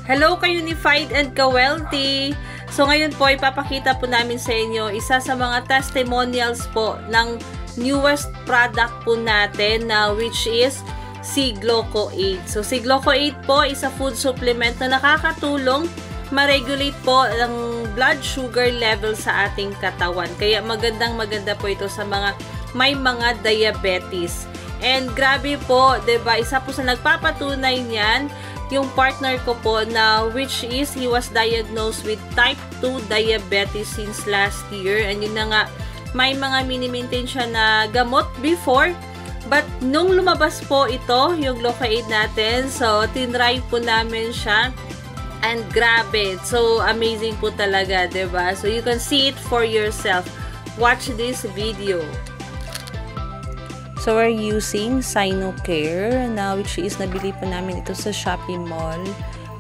Hello ka-Unified and ka-Wealthy! So ngayon po, ipapakita po namin sa inyo isa sa mga testimonials po ng newest product po natin na which is si Gloco 8. So si Gloco 8 po is a food supplement na nakakatulong ma-regulate po ang blood sugar level sa ating katawan. Kaya maganda po ito sa mga may mga diabetes. And grabe po, 'di ba? Isa po sa nagpapatunay niyan yung partner ko po na which is he was diagnosed with type 2 diabetes since last year. And yun na nga, may mga mini-maintain siya na gamot before. But nung lumabas po ito, yung Gloco 8 natin, so tinry po namin siya. And grabe, so amazing po talaga, 'di ba? So you can see it for yourself. Watch this video. So, we're using Sinocare na which is nabili po namin ito sa Shopee Mall,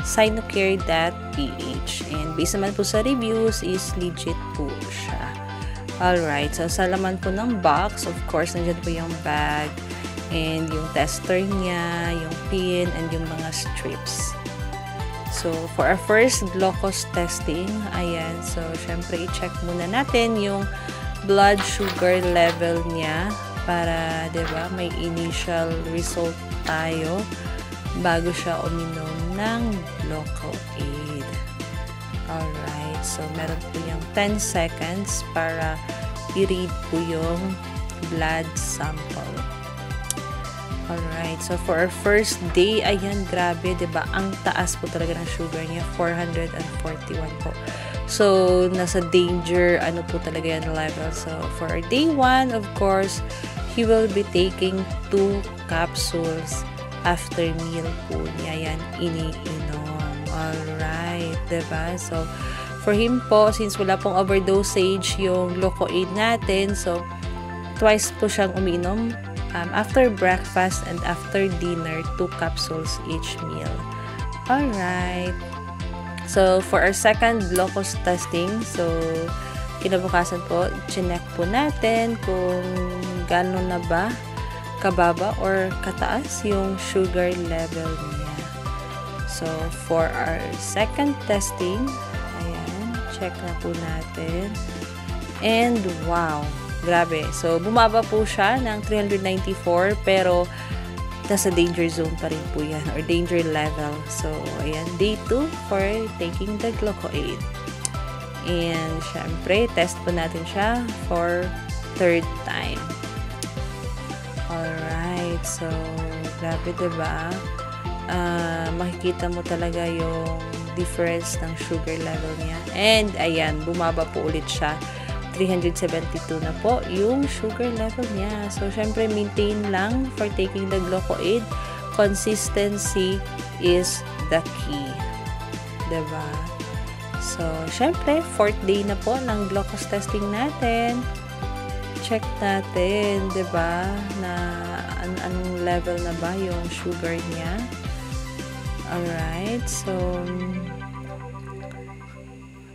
Sinocare.ph. And based naman po sa reviews is legit po siya. Alright, so sa laman po ng box, of course, nandiyan po yung bag and yung tester niya, yung pin, and yung mga strips. So, for our first glucose testing, ayan, so syempre i-check muna natin yung blood sugar level niya para, 'di ba, may initial result tayo bago siya uminom ng Gloco 8. Alright, so meron po yung 10 seconds para i-read po yung blood sample. Alright, so for our first day, ayan, grabe, 'di ba? Ang taas po talaga ng sugar niya, 441 po. So, nasa danger, ano po talaga yan level. So, for our day 1, of course, he will be taking 2 capsules after meal po niya yan iniinom. Alright, diba? So, for him po, since wala pong overdosage yung Gloco 8 natin, so, twice po siyang umiinom. After breakfast and after dinner, 2 capsules each meal. Alright. So, for our second glucose testing, so, kinabukasan po, chinek po natin kung gano'n na ba kababa or kataas yung sugar level niya. So, for our second testing, ayan, check na po natin. And, wow, grabe. So, bumaba po siya ng 394, pero nasa danger zone pa rin po yan, or danger level. So, ayan, day 2 for taking the Gloco 8. And, syempre, test po natin siya for third time. Alright, so, grabe, diba? Makikita mo talaga yung difference ng sugar level niya. And, ayan, bumaba po ulit siya. 372 na po yung sugar level niya. So, syempre, maintain lang for taking the Gloco 8. Consistency is the key. Diba? So, syempre, 4th day na po ng glucose testing natin. Check natin, diba, na anong level na ba yung sugar niya. Alright, so,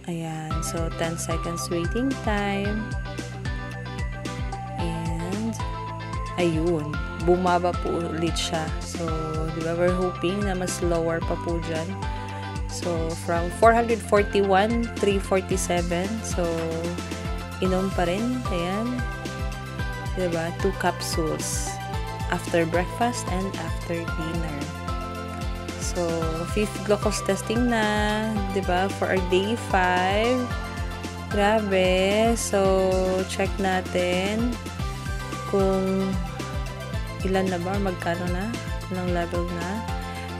ayan, so 10 seconds waiting time. And, ayun, bumaba po ulit siya. So, diba, we're hoping na mas lower pa po dyan. So, from 441, 347. So, inom pa rin. Ayan. Diba? 2 capsules after breakfast and after dinner. So, 5th glucose testing na. Diba? For our day 5. Grabe. So, check natin kung ilan na ba, magkano na, ilang level na.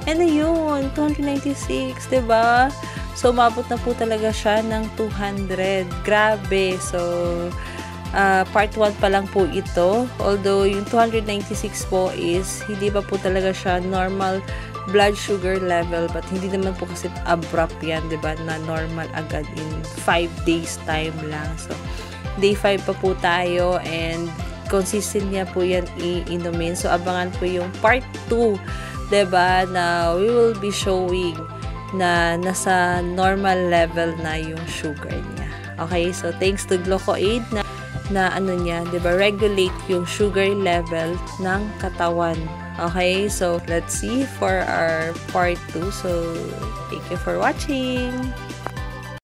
And ayun, 296, diba? So, umabot na po talaga siya ng 200. Grabe. So, part 1 pa lang po ito. Although, yung 296 po is, hindi pa po talaga siya normal blood sugar level. But, hindi naman po kasi abrupt yan, diba? Na normal agad in 5 days time lang. So, day 5 pa po tayo. And, consistent niya po yan iinumin. So, abangan po yung part 2. Diba, na we will be showing na nasa normal level na yung sugar niya. Okay, so thanks to Gloco 8 na ano niya, diba, regulate yung sugar level ng katawan Okay, so let's see for our part 2. So, thank you for watching.